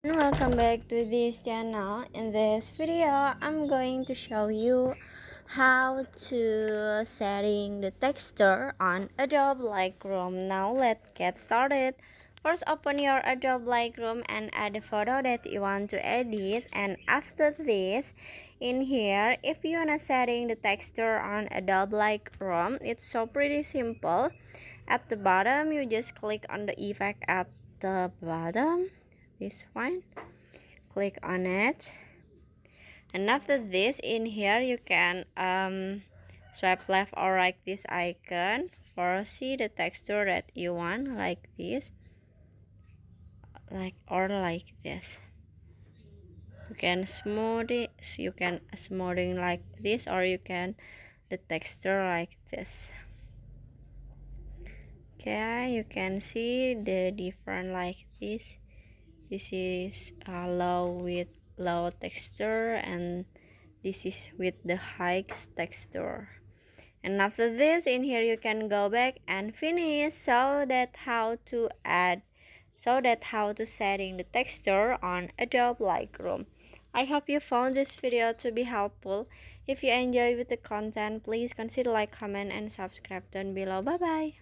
Welcome back to this channel. In this video I'm going to show you how to setting the texture on Adobe Lightroom. Now let's get started. First, open your Adobe Lightroom and add the photo that you want to edit, and after this, in here, if you wanna setting the texture on Adobe Lightroom, it's so pretty simple. At the bottom, you just click on the effect at the bottom, this one, click on it, and after this, in here you can swipe left or right this icon for see the texture that you want, like this, like this. You can smooth it, you can smoothing like this, or you can the texture like this. Okay, you can see the different like this. This is low with low texture, and this is with the high texture. And after this, in here you can go back and finish how to setting the texture on Adobe Lightroom. I hope you found this video to be helpful. If you enjoy with the content, please consider like, comment, and subscribe down below. Bye bye.